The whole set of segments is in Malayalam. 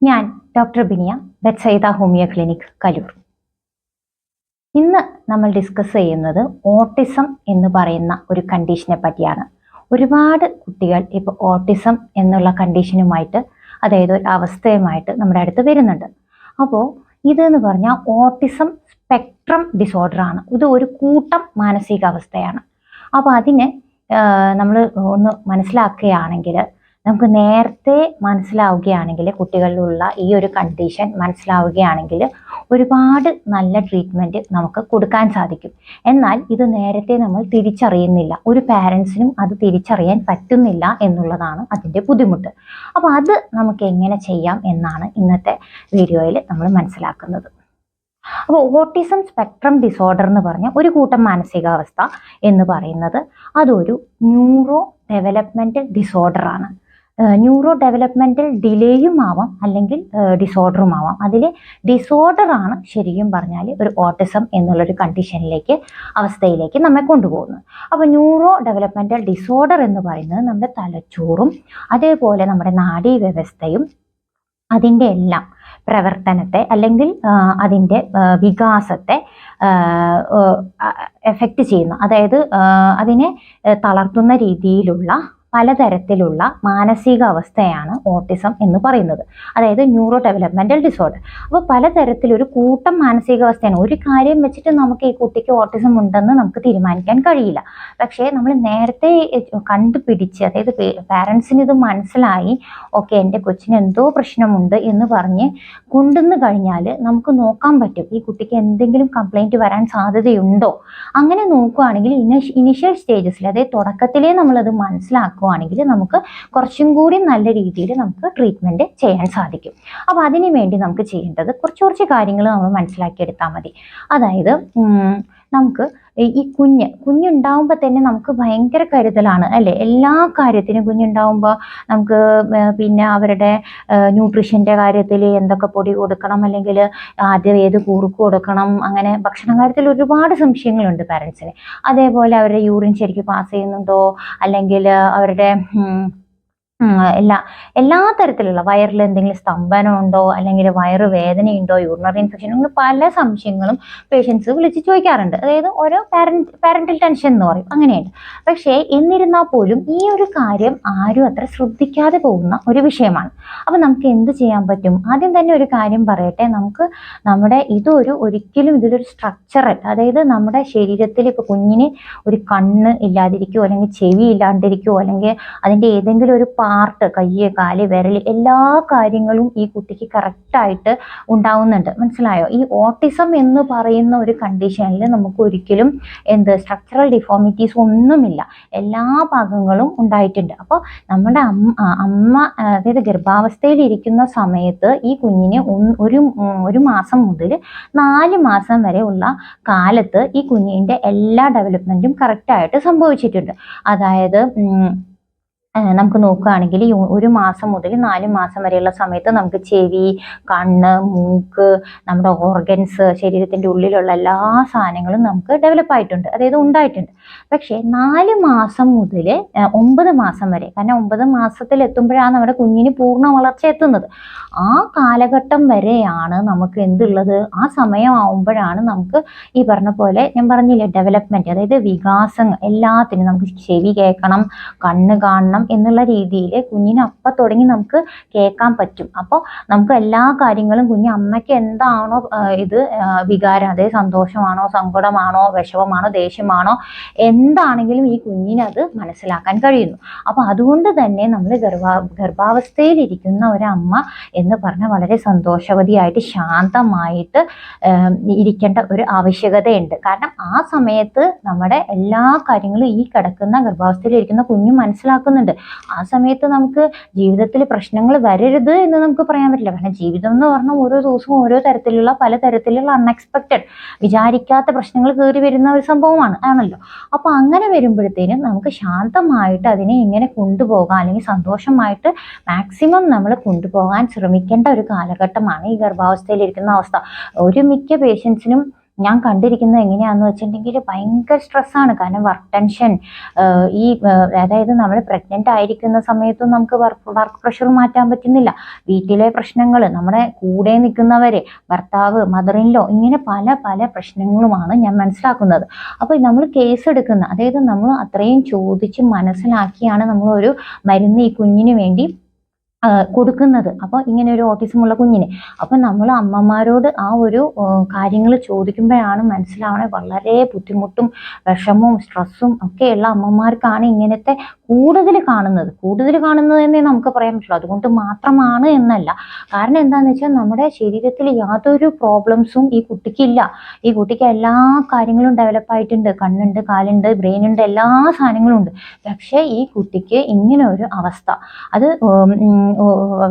ഞാൻ doctor Biniya, Bethsaida homeo clinic, Kaloor. ഇന്ന് നമ്മൾ ഡിസ്കസ് ചെയ്യുന്നത് ഓട്ടിസം എന്ന് പറയുന്ന ഒരു കണ്ടീഷനെ പറ്റിയാണ്. ഒരുപാട് കുട്ടികൾ ഇപ്പോൾ ഓട്ടിസം എന്നുള്ള കണ്ടീഷനുമായിട്ട്, അതായത് ഒരു അവസ്ഥയുമായിട്ട് നമ്മുടെ അടുത്ത് വരുന്നുണ്ട്. അപ്പോൾ ഇതെന്ന് പറഞ്ഞാൽ ഓട്ടിസം സ്പെക്ട്രം ഡിസോർഡർ ആണ്. ഇത് ഒരു കൂട്ടം മാനസികാവസ്ഥയാണ്. അപ്പോൾ അതിനെ നമ്മൾ ഒന്ന് മനസ്സിലാക്കുകയാണെങ്കിൽ, നമുക്ക് നേരത്തെ മനസ്സിലാവുകയാണെങ്കിൽ, കുട്ടികളിലുള്ള ഈ ഒരു കണ്ടീഷൻ മനസ്സിലാവുകയാണെങ്കിൽ ഒരുപാട് നല്ല ട്രീറ്റ്മെൻറ്റ് നമുക്ക് കൊടുക്കാൻ സാധിക്കും. എന്നാൽ ഇത് നേരത്തെ നമ്മൾ തിരിച്ചറിയുന്നില്ല, ഒരു പാരൻസിനും അത് തിരിച്ചറിയാൻ പറ്റുന്നില്ല എന്നുള്ളതാണ് അതിൻ്റെ ബുദ്ധിമുട്ട്. അപ്പോൾ അത് നമുക്ക് എങ്ങനെ ചെയ്യാം എന്നാണ് ഇന്നത്തെ വീഡിയോയിൽ നമ്മൾ മനസ്സിലാക്കുന്നത്. അപ്പോൾ ഓട്ടിസം സ്പെക്ട്രം ഡിസോർഡർ എന്ന് പറഞ്ഞ ഒരു കൂട്ടം മാനസികാവസ്ഥ എന്ന് പറയുന്നത് അതൊരു ന്യൂറോ ഡെവലപ്മെൻറ്റൽ ഡിസോർഡർ ആണ്. ന്യൂറോ ഡെവലപ്മെൻറ്റൽ ഡിലേയും ആവാം, അല്ലെങ്കിൽ ഡിസോർഡറും ആവാം. അതിൽ ഡിസോർഡർ ആണ് ശരിക്കും പറഞ്ഞാൽ ഒരു ഓട്ടിസം എന്നുള്ളൊരു കണ്ടീഷനിലേക്ക്, അവസ്ഥയിലേക്ക് നമ്മെ കൊണ്ടുപോകുന്നത്. അപ്പോൾ ന്യൂറോ ഡെവലപ്മെൻറ്റൽ ഡിസോർഡർ എന്ന് പറയുന്നത് നമ്മുടെ തലച്ചോറും അതേപോലെ നമ്മുടെ നാഡീവ്യവസ്ഥയും അതിൻ്റെ എല്ലാം പ്രവർത്തനത്തെ, അല്ലെങ്കിൽ അതിൻ്റെ വികാസത്തെ എഫക്റ്റ് ചെയ്യുന്ന, അതായത് അതിനെ തളർത്തുന്ന രീതിയിലുള്ള പലതരത്തിലുള്ള മാനസികാവസ്ഥയാണ് ഓട്ടിസം എന്ന് പറയുന്നത്, അതായത് ന്യൂറോ ഡെവലപ്മെൻറ്റൽ ഡിസോർഡർ. അപ്പോൾ പലതരത്തിലൊരു കൂട്ടം മാനസികാവസ്ഥയാണ്. ഒരു കാര്യം വെച്ചിട്ട് നമുക്ക് ഈ കുട്ടിക്ക് ഓട്ടിസം ഉണ്ടെന്ന് നമുക്ക് തീരുമാനിക്കാൻ കഴിയില്ല. പക്ഷേ നമ്മൾ നേരത്തെ കണ്ടുപിടിച്ച്, അതായത് പാരൻസിന് ഇത് മനസ്സിലായി, ഓക്കെ എൻ്റെ കൊച്ചിന് എന്തോ പ്രശ്നമുണ്ട് എന്ന് പറഞ്ഞ് കൊണ്ടുവന്ന് കഴിഞ്ഞാൽ നമുക്ക് നോക്കാൻ പറ്റും ഈ കുട്ടിക്ക് എന്തെങ്കിലും കംപ്ലൈൻറ്റ് വരാൻ സാധ്യതയുണ്ടോ. അങ്ങനെ നോക്കുകയാണെങ്കിൽ ഇനിഷ്യൽ സ്റ്റേജസിൽ, അതായത് തുടക്കത്തിലേ നമ്മളത് മനസ്സിലാക്കുകയാണെങ്കിൽ നമുക്ക് കുറച്ചും കൂടി നല്ല രീതിയിൽ നമുക്ക് ട്രീറ്റ്മെൻറ്റ് ചെയ്യാൻ സാധിക്കും. അപ്പോൾ അതിനു വേണ്ടി നമുക്ക് ചെയ്യേണ്ടത് കുറച്ച് കാര്യങ്ങൾ നമ്മൾ മനസ്സിലാക്കിയെടുത്താൽ മതി. അതായത് നമുക്ക് ഈ കുഞ്ഞുണ്ടാവുമ്പോൾ തന്നെ നമുക്ക് ഭയങ്കര കരുതലാണ് അല്ലേ, എല്ലാ കാര്യത്തിനും. കുഞ്ഞുണ്ടാവുമ്പോൾ നമുക്ക് പിന്നെ അവരുടെ ന്യൂട്രീഷൻ്റെ കാര്യത്തിൽ എന്തൊക്കെ പൊടി കൊടുക്കണം, അല്ലെങ്കിൽ ആദ്യം ഏത് കുറുക്ക് കൊടുക്കണം, അങ്ങനെ ഭക്ഷണ കാര്യത്തിൽ ഒരുപാട് സംശയങ്ങളുണ്ട് പാരൻസിന്. അതേപോലെ അവരുടെ യൂറിൻ ശരിക്കും പാസ് ചെയ്യുന്നുണ്ടോ, അല്ലെങ്കിൽ അവരുടെ എല്ലാ തരത്തിലുള്ള വയറിൽ എന്തെങ്കിലും സ്തംഭനം ഉണ്ടോ, അല്ലെങ്കിൽ വയറ് വേദനയുണ്ടോ, യൂറിനറി ഇൻഫെക്ഷൻ, അങ്ങനെ പല സംശയങ്ങളും പേഷ്യൻസ് വിളിച്ച് ചോദിക്കാറുണ്ട്. അതായത് ഓരോ പാരന്റൽ ടെൻഷൻ എന്ന് പറയും, അങ്ങനെയുണ്ട്. പക്ഷേ എന്നിരുന്നാൽ പോലും ഈ ഒരു കാര്യം ആരും അത്ര ശ്രദ്ധിക്കാതെ പോകുന്ന ഒരു വിഷയമാണ്. അപ്പം നമുക്ക് എന്ത് ചെയ്യാൻ പറ്റും? ആദ്യം തന്നെ ഒരു കാര്യം പറയട്ടെ, നമുക്ക് നമ്മുടെ ഒരിക്കലും ഇതിലൊരു സ്ട്രക്ചറൽ, അതായത് നമ്മുടെ ശരീരത്തിൽ ഇപ്പോൾ കുഞ്ഞിന് ഒരു കണ്ണ് ഇല്ലാതിരിക്കുമോ, അല്ലെങ്കിൽ ചെവി ഇല്ലാണ്ടിരിക്കുമോ, അല്ലെങ്കിൽ അതിൻ്റെ ഏതെങ്കിലും ഒരു പാർട്ട്, കയ്യ്, കാല്, വിരൽ, എല്ലാ കാര്യങ്ങളും ഈ കുട്ടിക്ക് കറക്റ്റായിട്ട് ഉണ്ടാവുന്നുണ്ട്. മനസ്സിലായോ? ഈ ഓട്ടിസം എന്ന് പറയുന്ന ഒരു കണ്ടീഷനിൽ നമുക്ക് ഒരിക്കലും സ്ട്രക്ചറൽ ഡിഫോമിറ്റീസ് ഒന്നുമില്ല, എല്ലാ ഭാഗങ്ങളും ഉണ്ടായിട്ടുണ്ട്. അപ്പോൾ നമ്മുടെ അമ്മ അതായത് ഗർഭാവസ്ഥയിൽ ഇരിക്കുന്ന സമയത്ത് ഈ കുഞ്ഞിന് ഒരു മാസം മുതൽ 4 മാസം വരെ ഉള്ള കാലത്ത് ഈ കുഞ്ഞിൻ്റെ എല്ലാ ഡെവലപ്മെൻറ്റും കറക്റ്റായിട്ട് സംഭവിച്ചിട്ടുണ്ട്. അതായത് നമുക്ക് നോക്കുകയാണെങ്കിൽ ഒരു മാസം മുതൽ 4 മാസം വരെയുള്ള സമയത്ത് നമുക്ക് ചെവി, കണ്ണ്, മൂക്ക്, നമ്മുടെ ഓർഗൻസ്, ശരീരത്തിൻ്റെ ഉള്ളിലുള്ള എല്ലാ സാധനങ്ങളും നമുക്ക് ഡെവലപ്പ് ആയിട്ടുണ്ട്, അതായത് ഉണ്ടായിട്ടുണ്ട്. പക്ഷേ 4 മാസം മുതൽ 9 മാസം വരെ, കാരണം 9 മാസത്തിൽ എത്തുമ്പോഴാണ് നമ്മുടെ കുഞ്ഞിന് പൂർണ്ണ വളർച്ച എത്തുന്നത്. ആ കാലഘട്ടം വരെയാണ് നമുക്ക് എന്തുള്ളത്, ആ സമയമാവുമ്പോഴാണ് നമുക്ക് ഈ പറഞ്ഞ പോലെ ഞാൻ പറഞ്ഞില്ലേ ഡെവലപ്മെൻറ്റ്, അതായത് വികാസങ്ങൾ എല്ലാത്തിനും, നമുക്ക് ചെവി കേൾക്കണം, കണ്ണ് കാണണം എന്നുള്ള രീതിയിൽ കുഞ്ഞിന് അപ്പം തുടങ്ങി നമുക്ക് കേൾക്കാൻ പറ്റും. അപ്പോൾ നമുക്ക് എല്ലാ കാര്യങ്ങളും അമ്മയ്ക്ക് എന്താണോ വികാരം, അതായത് സന്തോഷമാണോ, സങ്കടമാണോ, വിഷമമാണോ, ദേഷ്യമാണോ, എന്താണെങ്കിലും ഈ കുഞ്ഞിനത് മനസ്സിലാക്കാൻ കഴിയുന്നു. അപ്പോൾ അതുകൊണ്ട് തന്നെ നമ്മൾ ഗർഭാവസ്ഥയിലിരിക്കുന്ന ഒരമ്മ എന്ന് പറഞ്ഞാൽ വളരെ സന്തോഷവതിയായിട്ട് ശാന്തമായിട്ട് ഇരിക്കേണ്ട ഒരു ആവശ്യകതയുണ്ട്. കാരണം ആ സമയത്ത് നമ്മുടെ എല്ലാ കാര്യങ്ങളും ഈ കിടക്കുന്ന ഗർഭാവസ്ഥയിലിരിക്കുന്ന കുഞ്ഞു മനസ്സിലാക്കുന്നുണ്ട്. ആ സമയത്ത് നമുക്ക് ജീവിതത്തിൽ പ്രശ്നങ്ങൾ വരരുത് എന്ന് നമുക്ക് പറയാൻ പറ്റില്ല. കാരണം ജീവിതം എന്ന് പറഞ്ഞാൽ ഓരോ ദിവസവും ഓരോ തരത്തിലുള്ള പലതരത്തിലുള്ള അൺഎക്സ്പെക്റ്റഡ്, വിചാരിക്കാത്ത പ്രശ്നങ്ങൾ കയറി വരുന്ന ഒരു സംഭവമാണ് ആണല്ലോ. അപ്പോൾ അങ്ങനെ വരുമ്പോഴത്തേനും നമുക്ക് ശാന്തമായിട്ട് അതിനെ ഇങ്ങനെ കൊണ്ടുപോകാൻ, അല്ലെങ്കിൽ സന്തോഷമായിട്ട് മാക്സിമം നമ്മൾ കൊണ്ടുപോകാൻ ശ്രമിക്കേണ്ട ഒരു കാലഘട്ടമാണ് ഈ ഗർഭാവസ്ഥയിലിരിക്കുന്ന അവസ്ഥ. മിക്ക പേഷ്യൻസിനും ഞാൻ കണ്ടിരിക്കുന്നത് എങ്ങനെയാണെന്ന് വെച്ചിട്ടുണ്ടെങ്കിൽ ഭയങ്കര സ്ട്രെസ്സാണ്. കാരണം വർക്ക് ടെൻഷൻ, ഈ അതായത് നമ്മൾ പ്രഗ്നൻ്റ് ആയിരിക്കുന്ന സമയത്തും നമുക്ക് വർക്ക് പ്രഷർ മാറ്റാൻ പറ്റുന്നില്ല. വീട്ടിലെ പ്രശ്നങ്ങൾ, നമ്മുടെ കൂടെ നിൽക്കുന്നവരെ, ഭർത്താവ്, മദർ ഇൻ ലോ, ഇങ്ങനെ പല പല പ്രശ്നങ്ങളുമാണ് ഞാൻ മനസ്സിലാക്കുന്നത്. അപ്പോൾ നമ്മൾ കേസ് എടുക്കുന്ന, അതായത് നമ്മൾ അത്രയും ചോദിച്ച് മനസ്സിലാക്കിയാണ് നമ്മളൊരു മരുന്ന് ഈ കുഞ്ഞിന് വേണ്ടി കൊടുക്കുന്നത്. അപ്പോൾ ഇങ്ങനെ ഒരു ഓട്ടിസമുള്ള കുഞ്ഞിന്, അപ്പോൾ നമ്മൾ അമ്മമാരോട് ആ ഒരു കാര്യങ്ങൾ ചോദിക്കുമ്പോഴാണ് മനസ്സിലാവണേ വളരെ ബുദ്ധിമുട്ടും വിഷമവും സ്ട്രെസ്സും ഒക്കെയുള്ള അമ്മമാർക്കാണ് ഇങ്ങനത്തെ കൂടുതൽ കാണുന്നത് എന്നേ നമുക്ക് പറയാൻ പറ്റുള്ളൂ. അതുകൊണ്ട് മാത്രമാണ് എന്നല്ല. കാരണം എന്താണെന്ന് വെച്ചാൽ നമ്മുടെ ശരീരത്തിൽ യാതൊരു പ്രോബ്ലംസും ഈ കുട്ടിക്കില്ല. ഈ കുട്ടിക്ക് എല്ലാ കാര്യങ്ങളും ഡെവലപ്പായിട്ടുണ്ട്. കണ്ണുണ്ട്, കാലുണ്ട്, ബ്രെയിൻ ഉണ്ട്, എല്ലാ സാധനങ്ങളും ഉണ്ട്. പക്ഷേ ഈ കുട്ടിക്ക് ഇങ്ങനെ ഒരു അവസ്ഥ, അത്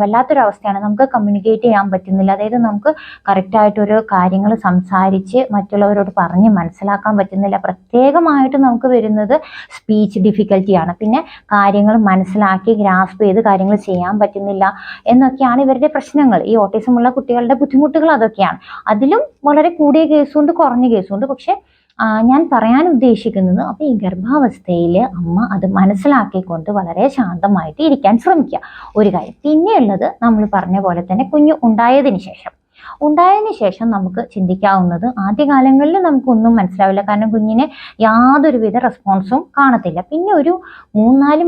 വല്ലാത്തൊരവസ്ഥയാണ്. നമുക്ക് കമ്മ്യൂണിക്കേറ്റ് ചെയ്യാൻ പറ്റുന്നില്ല. അതായത് നമുക്ക് കറക്റ്റായിട്ടൊരു കാര്യങ്ങൾ സംസാരിച്ച് മറ്റുള്ളവരോട് പറഞ്ഞ് മനസ്സിലാക്കാൻ പറ്റുന്നില്ല. പ്രത്യേകമായിട്ട് നമുക്ക് വരുന്നത് സ്പീച്ച് ഡിഫിക്കൽറ്റിയാണ്. പിന്നെ കാര്യങ്ങൾ മനസ്സിലാക്കി ഗ്രാസ്പ് ചെയ്ത് കാര്യങ്ങൾ ചെയ്യാൻ പറ്റുന്നില്ല എന്നൊക്കെയാണ് ഇവരുടെ പ്രശ്നങ്ങൾ. ഈ ഓട്ടിസമുള്ള കുട്ടികളുടെ ബുദ്ധിമുട്ടുകൾ അതൊക്കെയാണ്. അതിലും വളരെ കൂടിയ കേസുണ്ട്, കുറഞ്ഞ കേസുണ്ട്. പക്ഷെ ഞാൻ പറയാൻ ഉദ്ദേശിക്കുന്നത്, അപ്പോൾ ഈ ഗർഭാവസ്ഥയിൽ അമ്മ അത് മനസ്സിലാക്കിക്കൊണ്ട് വളരെ ശാന്തമായിട്ട് ഇരിക്കാൻ ശ്രമിക്കുക, ഒരു കാര്യം. പിന്നെയുള്ളത് നമ്മൾ പറഞ്ഞ പോലെ തന്നെ കുഞ്ഞ് ഉണ്ടായതിന് ശേഷം നമുക്ക് ചിന്തിക്കാവുന്നത്, ആദ്യകാലങ്ങളിൽ നമുക്കൊന്നും മനസ്സിലാവില്ല. കാരണം കുഞ്ഞിന് യാതൊരുവിധ റെസ്പോൺസും കാണത്തില്ല. പിന്നെ ഒരു 4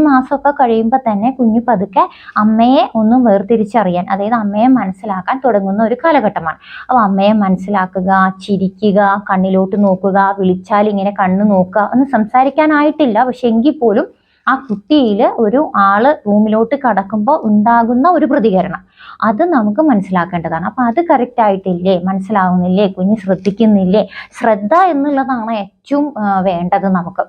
മാസമൊക്കെ കഴിയുമ്പോൾ തന്നെ കുഞ്ഞ് പതുക്കെ അമ്മയെ ഒന്ന് വേർതിരിച്ചറിയാൻ, അതായത് അമ്മയെ മനസ്സിലാക്കാൻ തുടങ്ങുന്ന ഒരു കാലഘട്ടമാണ്. അപ്പോൾ അമ്മയെ മനസ്സിലാക്കുക, ചിരിക്കുക, കണ്ണിലോട്ട് നോക്കുക, വിളിച്ചാൽ ഇങ്ങനെ കണ്ണ് നോക്കുക, ഒന്നും സംസാരിക്കാനായിട്ടില്ല. പക്ഷെ എങ്കിൽ പോലും ആ കുട്ടിയിൽ ഒരു ആള് റൂമിലോട്ട് കടക്കുമ്പോൾ ഉണ്ടാകുന്ന ഒരു പ്രതികരണം, അത് നമുക്ക് മനസ്സിലാക്കേണ്ടതാണ്. അപ്പം അത് കറക്റ്റ് ആയിട്ടില്ലേ, മനസ്സിലാവുന്നില്ലേ, കുഞ്ഞ് ശ്രദ്ധിക്കുന്നില്ലേ? ശ്രദ്ധ എന്നുള്ളതാണ് ഏറ്റവും വേണ്ടത് നമുക്ക്.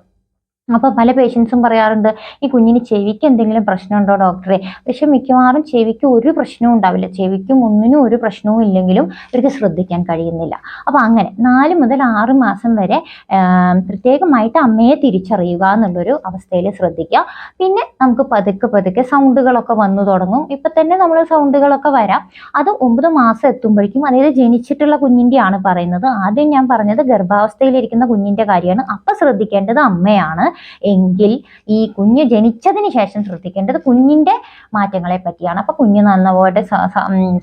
അപ്പോൾ പല പേഷ്യൻസും പറയാറുണ്ട്, ഈ കുഞ്ഞിന് ചെവിക്ക് എന്തെങ്കിലും പ്രശ്നമുണ്ടോ ഡോക്ടറെ? പക്ഷെ മിക്കവാറും ചെവിക്ക് ഒരു പ്രശ്നവും ഉണ്ടാവില്ല. ചെവിക്കും ഒന്നിനും ഒരു പ്രശ്നവും ഇല്ലെങ്കിലും ഇവർക്ക് ശ്രദ്ധിക്കാൻ കഴിയുന്നില്ല. അപ്പോൾ അങ്ങനെ 4 മുതൽ 6 മാസം വരെ പ്രത്യേകമായിട്ട് അമ്മയെ തിരിച്ചറിയുക എന്നുള്ളൊരു അവസ്ഥയിൽ ശ്രദ്ധിക്കുക. പിന്നെ നമുക്ക് പതുക്കെ സൗണ്ടുകളൊക്കെ വന്നു തുടങ്ങും. ഇപ്പം തന്നെ നമ്മൾ സൗണ്ടുകളൊക്കെ വരാം. അത് 9 മാസം എത്തുമ്പോഴേക്കും, അതായത് ജനിച്ചിട്ടുള്ള കുഞ്ഞിൻ്റെയാണ് പറയുന്നത്. ആദ്യം ഞാൻ പറഞ്ഞത് ഗർഭാവസ്ഥയിലിരിക്കുന്ന കുഞ്ഞിൻ്റെ കാര്യമാണ്. അപ്പം ശ്രദ്ധിക്കേണ്ടത് അമ്മയാണ്. എങ്കിൽ ഈ കുഞ്ഞ് ജനിച്ചതിന് ശേഷം ശ്രദ്ധിക്കേണ്ടത് കുഞ്ഞിൻ്റെ മാറ്റങ്ങളെ പറ്റിയാണ്. അപ്പോൾ കുഞ്ഞ് നല്ലപോലെ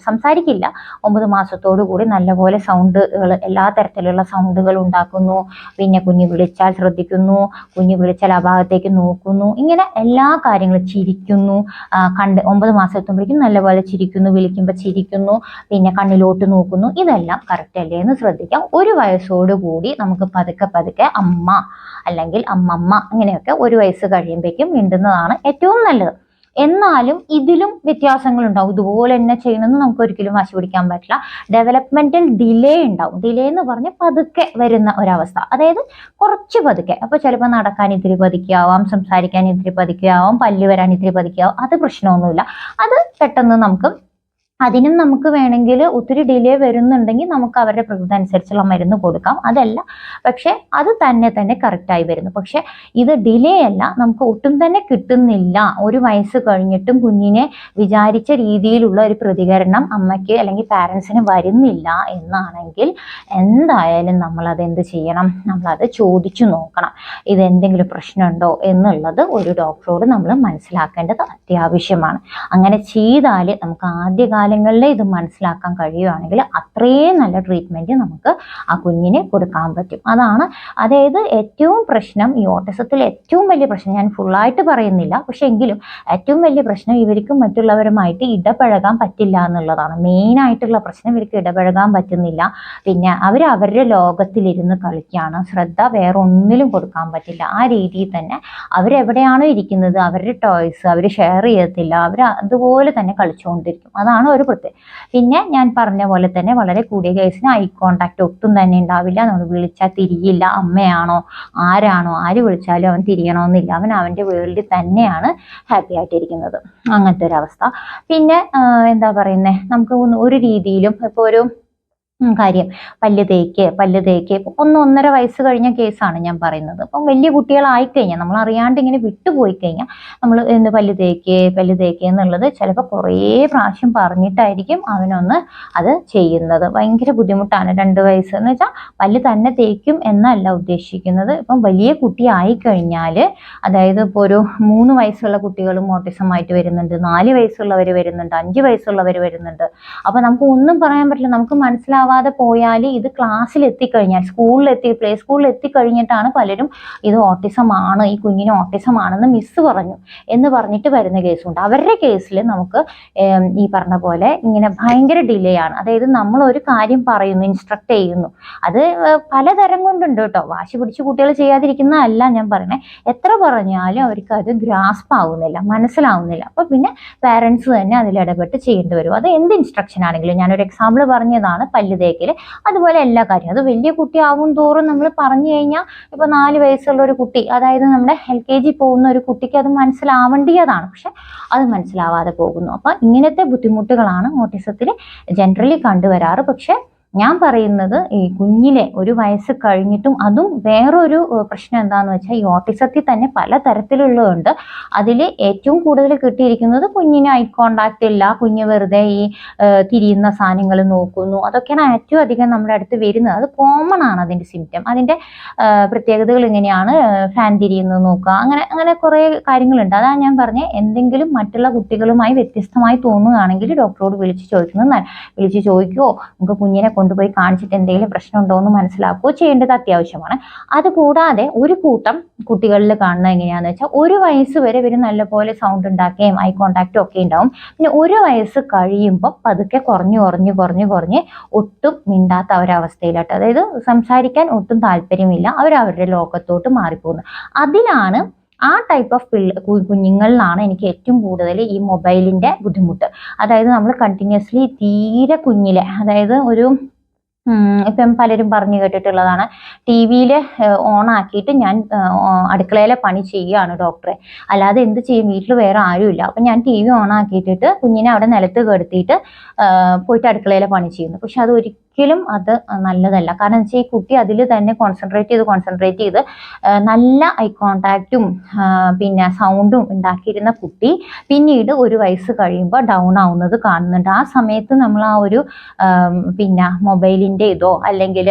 സംസാരിക്കില്ല. 9 മാസത്തോടു കൂടി നല്ലപോലെ സൗണ്ടുകൾ, എല്ലാ തരത്തിലുള്ള സൗണ്ടുകൾ ഉണ്ടാക്കുന്നു. പിന്നെ കുഞ്ഞ് വിളിച്ചാൽ ശ്രദ്ധിക്കുന്നു, കുഞ്ഞ് വിളിച്ചാൽ ആ ഭാഗത്തേക്ക് നോക്കുന്നു, ഇങ്ങനെ എല്ലാ കാര്യങ്ങളും, ചിരിക്കുന്നു. 9 മാസം എത്തുമ്പോഴേക്കും നല്ലപോലെ ചിരിക്കുന്നു, വിളിക്കുമ്പോൾ ചിരിക്കുന്നു, പിന്നെ കണ്ണിലോട്ട് നോക്കുന്നു. ഇതെല്ലാം കറക്റ്റ് അല്ലേ എന്ന് ശ്രദ്ധിക്കാം. 1 വയസ്സോടുകൂടി നമുക്ക് പതുക്കെ അമ്മ അല്ലെങ്കിൽ അമ്മമ്മ അങ്ങനെയൊക്കെ 1 വയസ്സ് കഴിയുമ്പോഴേക്കും മിണ്ടുന്നതാണ് ഏറ്റവും നല്ലത്. എന്നാലും ഇതിലും വ്യത്യാസങ്ങളുണ്ടാവും. ഇതുപോലെ തന്നെ ചെയ്യണമെന്ന് നമുക്ക് ഒരിക്കലും വാശി പിടിക്കാൻ പറ്റില്ല. ഡെവലപ്മെന്റൽ ഡിലേ ഉണ്ടാവും. ഡിലേ എന്ന് പറഞ്ഞ് പതുക്കെ വരുന്ന ഒരവസ്ഥ, അതായത് കുറച്ച് പതുക്കെ. അപ്പോൾ ചിലപ്പോൾ നടക്കാൻ ഇത്തിരി പതുക്കെയാവാം, സംസാരിക്കാൻ ഇത്തിരി പതുക്കെയാവാം, പല്ല് വരാൻ ഇത്തിരി പതുക്കെയാവാം. അത് പ്രശ്നമൊന്നുമില്ല. അത് പെട്ടെന്ന് അതിനും നമുക്ക് വേണമെങ്കിൽ ഒത്തിരി ഡിലേ വരുന്നുണ്ടെങ്കിൽ നമുക്ക് അവരുടെ പ്രകൃതി അനുസരിച്ചുള്ള മരുന്ന് കൊടുക്കാം. അതല്ല പക്ഷെ അത് തന്നെ കറക്റ്റായി വരുന്നു. പക്ഷെ ഇത് ഡിലേ അല്ല, നമുക്ക് ഒട്ടും തന്നെ കിട്ടുന്നില്ല. 1 വയസ്സ് കഴിഞ്ഞിട്ടും കുഞ്ഞിനെ വിചാരിച്ച രീതിയിലുള്ള ഒരു പ്രതികരണം അമ്മയ്ക്ക് അല്ലെങ്കിൽ പാരൻസിന് വരുന്നില്ല എന്നാണെങ്കിൽ എന്തായാലും നമ്മളത് എന്ത് ചെയ്യണം? നമ്മളത് ചോദിച്ചു നോക്കണം. ഇതെന്തെങ്കിലും പ്രശ്നമുണ്ടോ എന്നുള്ളത് ഒരു ഡോക്ടറോട് നമ്മൾ മനസ്സിലാക്കേണ്ടത് അത്യാവശ്യമാണ്. അങ്ങനെ ചെയ്താൽ നമുക്ക് ആദ്യകാലങ്ങളിൽ ഇത് മനസ്സിലാക്കാൻ കഴിയുകയാണെങ്കിൽ അത്രയും നല്ല ട്രീറ്റ്മെൻറ്റ് നമുക്ക് ആ കുഞ്ഞിന് കൊടുക്കാൻ പറ്റും. അതായത് ഏറ്റവും പ്രശ്നം, ഈ ഓട്ടിസത്തിൽ ഏറ്റവും വലിയ പ്രശ്നം, ഞാൻ ഫുള്ളായിട്ട് പറയുന്നില്ല, പക്ഷെ എങ്കിലും ഏറ്റവും വലിയ പ്രശ്നം ഇവർക്ക് മറ്റുള്ളവരുമായിട്ട് ഇടപഴകാൻ പറ്റില്ല എന്നുള്ളതാണ്. മെയിനായിട്ടുള്ള പ്രശ്നം, ഇവർക്ക് ഇടപഴകാൻ പറ്റുന്നില്ല. പിന്നെ അവരുടെ ലോകത്തിലിരുന്ന് കളിക്കുകയാണ്. ശ്രദ്ധ വേറെ ഒന്നിലും കൊടുക്കാൻ പറ്റില്ല. ആ രീതിയിൽ തന്നെ അവരെവിടെയാണോ ഇരിക്കുന്നത് അവരുടെ ടോയ്സ് അവർ ഷെയർ ചെയ്യത്തില്ല. അവർ അതുപോലെ തന്നെ കളിച്ചുകൊണ്ടിരിക്കും. അതാണ് ഒരു പ്രത്യേകത. പിന്നെ ഞാൻ പറഞ്ഞ പോലെ തന്നെ വളരെ കൂടിയ കേസിന് ഐ കോണ്ടാക്ട് ഒട്ടും തന്നെ ഉണ്ടാവില്ല. നമ്മൾ വിളിച്ചാൽ തിരിയില്ല. അമ്മയാണോ ആര് വിളിച്ചാലും അവൻ തിരിയണമെന്നില്ല. അവൻ അവൻ്റെ വേൾഡിൽ തന്നെയാണ് ഹാപ്പി ആയിട്ടിരിക്കുന്നത്. അങ്ങനത്തെ ഒരു അവസ്ഥ. പിന്നെ എന്താ പറയുന്നത്, നമുക്ക് ഒരു രീതിയിലും ഇപ്പോൾ കാര്യം. പല്ല് തേക്ക് ഇപ്പം 1-1.5 വയസ്സ് കഴിഞ്ഞ കേസാണ് ഞാൻ പറയുന്നത്. അപ്പം വലിയ കുട്ടികളായിക്കഴിഞ്ഞാൽ നമ്മൾ അറിയാണ്ട് ഇങ്ങനെ വിട്ടുപോയി കഴിഞ്ഞാൽ നമ്മൾ പല്ല് തേക്ക് എന്നുള്ളത് ചിലപ്പോൾ കുറേ പ്രാവശ്യം പറഞ്ഞിട്ടായിരിക്കും അവനൊന്ന് അത് ചെയ്യുന്നത്. ഭയങ്കര ബുദ്ധിമുട്ടാണ്. 2 വയസ്സ് എന്ന് വെച്ചാൽ പല്ല് തന്നെ തേക്കും എന്നല്ല ഉദ്ദേശിക്കുന്നത്. ഇപ്പം വലിയ കുട്ടി ആയിക്കഴിഞ്ഞാൽ, അതായത് ഇപ്പോൾ ഒരു 3 വയസ്സുള്ള കുട്ടികളും ഓട്ടിസമായിട്ട് വരുന്നുണ്ട്, 4 വയസ്സുള്ളവർ വരുന്നുണ്ട്, 5 വയസ്സുള്ളവർ വരുന്നുണ്ട്. അപ്പോൾ നമുക്ക് ഒന്നും പറയാൻ പറ്റില്ല. നമുക്ക് മനസ്സിലാവാതെ പോയാൽ ഇത് ക്ലാസ്സിൽ എത്തിക്കഴിഞ്ഞാൽ, പ്ലേ സ്കൂളിൽ എത്തിക്കഴിഞ്ഞിട്ടാണ് പലരും ഇത് ഓട്ടിസമാണ്, ഈ കുഞ്ഞിന് ഓട്ടിസം ആണെന്ന് മിസ് പറഞ്ഞു എന്ന് പറഞ്ഞിട്ട് വരുന്ന കേസുണ്ട്. അവരുടെ കേസിൽ നമുക്ക് ഈ പറഞ്ഞ പോലെ ഇങ്ങനെ ഭയങ്കര ഡിലേ ആണ്. അതായത് നമ്മൾ ഒരു കാര്യം പറയുന്നു, ഇൻസ്ട്രക്ട് ചെയ്യുന്നു, അത് പലതരം കൊണ്ടുണ്ട് കേട്ടോ. വാശി പിടിച്ച് കുട്ടികൾ ചെയ്യാതിരിക്കുന്നതല്ല ഞാൻ പറയണേ. എത്ര പറഞ്ഞാലും അവർക്ക് അത് ഗ്രാസ്പ് ആവുന്നില്ല, മനസ്സിലാവുന്നില്ല. അപ്പോൾ പിന്നെ പാരൻസ് തന്നെ അതിലിടപെട്ട് ചെയ്യേണ്ടി വരും. അത് എന്ത് ഇൻസ്ട്രക്ഷൻ ആണെങ്കിലും, ഞാനൊരു എക്സാമ്പിൾ പറഞ്ഞതാണ് പല്ല് തേക്കൽ. അതുപോലെ എല്ലാ കാര്യവും അത് വലിയ കുട്ടി ആവും തോറും നമ്മൾ പറഞ്ഞു കഴിഞ്ഞാൽ, ഇപ്പോൾ 4 വയസ്സുള്ള ഒരു കുട്ടി, അതായത് നമ്മുടെ LKG പോകുന്ന ഒരു കുട്ടിക്ക് അത് മനസ്സിലാവേണ്ടിയതാണ്, പക്ഷെ അത് മനസ്സിലാവാതെ പോകുന്നു. അപ്പം ഇങ്ങനത്തെ ബുദ്ധിമുട്ടുകളാണ് ഓട്ടിസത്തിൽ ജനറലി കണ്ടുവരാറ്. പക്ഷെ ഞാൻ പറയുന്നത് ഈ കുഞ്ഞിലെ 1 വയസ്സ് കഴിഞ്ഞിട്ടും, അതും വേറൊരു പ്രശ്നം എന്താണെന്ന് വെച്ചാൽ, ഈ ഓട്ടിസത്തിൽ തന്നെ പല തരത്തിലുള്ളതുണ്ട്. അതിൽ ഏറ്റവും കൂടുതൽ കിട്ടിയിരിക്കുന്നത് കുഞ്ഞിന് ഐ കോണ്ടാക്ട് ഇല്ല, കുഞ്ഞ് വെറുതെ ഈ തിരിയുന്ന സാധനങ്ങൾ നോക്കുന്നു, അതൊക്കെയാണ് ഏറ്റവും അധികം നമ്മുടെ അടുത്ത് വരുന്നത്. അത് കോമൺ ആണ് അതിൻ്റെ സിംറ്റം. അതിൻ്റെ പ്രത്യേകതകൾ ഇങ്ങനെയാണ്: ഫാൻ തിരിയുന്നത് നോക്കുക, അങ്ങനെ കുറേ കാര്യങ്ങളുണ്ട്. അതാണ് ഞാൻ പറഞ്ഞത്, എന്തെങ്കിലും മറ്റുള്ള കുട്ടികളുമായി വ്യത്യസ്തമായി തോന്നുകയാണെങ്കിൽ ഡോക്ടറോട് വിളിച്ച് ചോദിക്കുമോ, നമുക്ക് കുഞ്ഞിനെ കൊണ്ടുപോയി കാണിച്ചിട്ട് എന്തെങ്കിലും പ്രശ്നമുണ്ടോ എന്ന് മനസ്സിലാക്കുകയോ ചെയ്യേണ്ടത് അത്യാവശ്യമാണ്. അതുകൂടാതെ ഒരു കൂട്ടം കുട്ടികളിൽ കാണുന്നത് എങ്ങനെയാണെന്ന് വെച്ചാൽ, 1 വയസ്സ് വരെ ഇവർ നല്ലപോലെ സൗണ്ട് ഉണ്ടാക്കുകയും ഐ കോണ്ടാക്റ്റും ഒക്കെ ഉണ്ടാവും. പിന്നെ 1 വയസ്സ് കഴിയുമ്പോൾ പതുക്കെ കുറഞ്ഞ് ഒട്ടും മിണ്ടാത്ത ഒരവസ്ഥയിലായിട്ട്, അതായത് സംസാരിക്കാൻ ഒട്ടും താല്പര്യമില്ല, അവരവരുടെ ലോകത്തോട്ട് മാറിപ്പോകുന്നു. അതിലാണ് ആ ടൈപ്പ് ഓഫ് കുഞ്ഞുങ്ങളിലാണ് എനിക്ക് ഏറ്റവും കൂടുതൽ ഈ മൊബൈലിൻ്റെ ബുദ്ധിമുട്ട്. അതായത് നമ്മൾ കണ്ടിന്യൂസ്ലി തീരെ കുഞ്ഞിലെ, അതായത് ഒരു ഇപ്പം പലരും പറഞ്ഞു കേട്ടിട്ടുള്ളതാണ്, TV-യിൽ ഓണാക്കിയിട്ട് ഞാൻ അടുക്കളയിലെ പണി ചെയ്യുകയാണ് ഡോക്ടറെ, അല്ലാതെ എന്ത് ചെയ്യും, വീട്ടിൽ വേറെ ആരുമില്ല, അപ്പം ഞാൻ TV ഓണാക്കിയിട്ടിട്ട് കുഞ്ഞിനെ അവിടെ നിലത്ത് കിടത്തിയിട്ട് പോയിട്ട് അടുക്കളയിലെ പണി ചെയ്യുന്നു. പക്ഷെ അത് ഒരിക്കലും അത് നല്ലതല്ല. കാരണം എന്ന് വെച്ചാൽ ഈ കുട്ടി അതിൽ തന്നെ കോൺസെൻട്രേറ്റ് ചെയ്ത് നല്ല ഐ കോണ്ടാക്റ്റും പിന്നെ സൗണ്ടും ഉണ്ടാക്കിയിരുന്ന കുട്ടി പിന്നീട് 1 വയസ്സ് കഴിയുമ്പോൾ ഡൗൺ ആവുന്നത് കാണുന്നുണ്ട്. ആ സമയത്ത് നമ്മൾ ആ ഒരു പിന്നെ മൊബൈലിൻ്റെ ഇതോ അല്ലെങ്കിൽ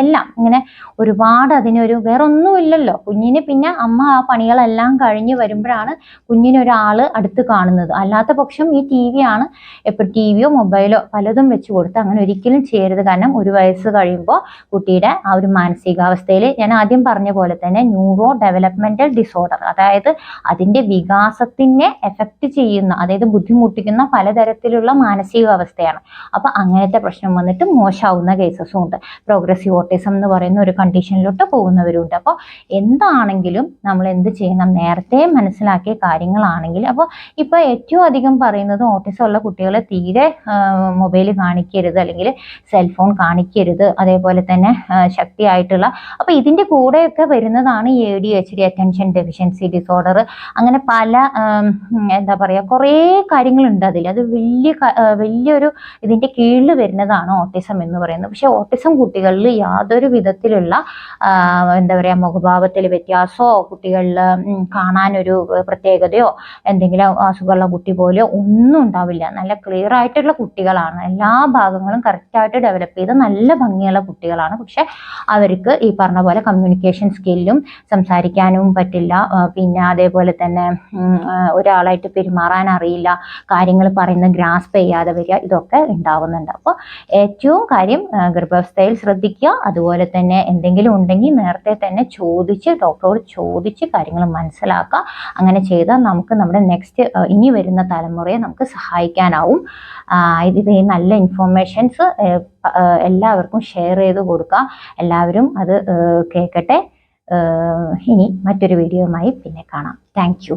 എല്ലാം ഇങ്ങനെ ഒരുപാട് അതിനൊരു വേറെ ഒന്നുമില്ലല്ലോ കുഞ്ഞിന്. പിന്നെ അമ്മ ആ പണികളെല്ലാം കഴിഞ്ഞ് വരുമ്പോഴാണ് കുഞ്ഞിനൊരാൾ അടുത്ത് കാണുന്നത്. അല്ലാത്ത പക്ഷം ഈ TV ആണ്, എപ്പോൾ TVയോ മൊബൈലോ പലതും വെച്ച് കൊടുത്ത് അങ്ങനെ ഒരിക്കലും ചെയ്യരുത്. കാരണം 1 വയസ്സ് കഴിയുമ്പോൾ കുട്ടിയുടെ ആ ഒരു മാനസികാവസ്ഥയിൽ, ഞാൻ ആദ്യം പറഞ്ഞ പോലെ തന്നെ, ന്യൂറോ ഡെവലപ്മെന്റൽ ഡിസോർഡർ, അതായത് അതിൻ്റെ വികാസത്തിനെ എഫക്റ്റ് ചെയ്യുന്ന, അതായത് ബുദ്ധിമുട്ടിക്കുന്ന പലതരത്തിലുള്ള മാനസികാവസ്ഥയാണ്. അപ്പം അങ്ങനത്തെ പ്രശ്നം വന്നിട്ട് മോശമാവുന്ന കേസസും ഉണ്ട്. പ്രോഗ്രസീവ് ഓട്ടിസം എന്ന് പറയുന്ന ഒരു കണ്ടീഷനിലോട്ട് പോകുന്നവരുണ്ട്. അപ്പോൾ എന്താണെങ്കിലും നമ്മൾ എന്ത് ചെയ്യണം, നേരത്തെ മനസ്സിലാക്കിയ കാര്യങ്ങളാണെങ്കിൽ. അപ്പോൾ ഇപ്പോൾ ഏറ്റവും അധികം പറയുന്നത് ഓട്ടിസം ഉള്ള കുട്ടികളെ തീരെ മൊബൈൽ കാണിക്കരുത്, അല്ലെങ്കിൽ സെൽഫോൺ കാണിക്കരുത്, അതേപോലെ തന്നെ ശക്തിയായിട്ടുള്ള. അപ്പോൾ ഇതിൻ്റെ കൂടെയൊക്കെ വരുന്നതാണ് ഈ ADHD, അറ്റൻഷൻ ഡെഫിഷ്യൻസി ഡിസോർഡർ. അങ്ങനെ പല എന്താ പറയുക, കുറേ കാര്യങ്ങളുണ്ട് അതിൽ. അത് വലിയൊരു ഇതിൻ്റെ കീഴിൽ വരുന്നതാണ് ഓട്ടിസം എന്ന് പറയുന്നത്. പക്ഷെ ഓട്ടിസം കുട്ടികളിൽ യാതൊരു വിധത്തിലുള്ള എന്താ പറയുക, മുഖഭാവത്തിൽ വ്യത്യാസമോ, കുട്ടികളിൽ കാണാനൊരു പ്രത്യേകതയോ, എന്തെങ്കിലും അസുഖമുള്ള കുട്ടി പോലെയോ ഒന്നും ഉണ്ടാവില്ല. നല്ല ക്ലിയർ ആയിട്ടുള്ള കുട്ടികളാണ്. എല്ലാ ഭാഗങ്ങളും കറക്റ്റായിട്ട് ഡെവലപ്പ് ചെയ്ത് നല്ല ഭംഗിയുള്ള കുട്ടികളാണ്. പക്ഷെ അവർക്ക് ഈ പറഞ്ഞ പോലെ കമ്മ്യൂണിക്കേഷൻ സ്കില്ലും സംസാരിക്കാനും പറ്റില്ല. പിന്നെ അതേപോലെ തന്നെ ഒരാളായിട്ട് പെരുമാറാൻ അറിയില്ല, കാര്യങ്ങൾ പറയുന്ന ഗ്രാസ്പ് ചെയ്യാതെ വരിക, ഇതൊക്കെ ഉണ്ടാവുന്നുണ്ട്. അപ്പോൾ ഏറ്റവും കാര്യം ഗർഭാവസ്ഥയിൽ ശ്രദ്ധിക്കുക. അതുപോലെ തന്നെ എന്തെങ്കിലും ഉണ്ടെങ്കിൽ നേരത്തെ തന്നെ ഡോക്ടറോട് ചോദിച്ച് കാര്യങ്ങൾ മനസ്സിലാക്കുക. അങ്ങനെ ചെയ്താൽ നമുക്ക് നമ്മുടെ നെക്സ്റ്റ് ഇനി വരുന്ന തലമുറയെ നമുക്ക് സഹായിക്കാനാവും. ഇത് നല്ല ഇൻഫോർമേഷൻസ് എല്ലാവർക്കും ഷെയർ ചെയ്ത് കൊടുക്കുക. എല്ലാവരും അത് കേൾക്കട്ടെ. ഇനി മറ്റൊരു വീഡിയോയുമായി പിന്നെ കാണാം. Thank you.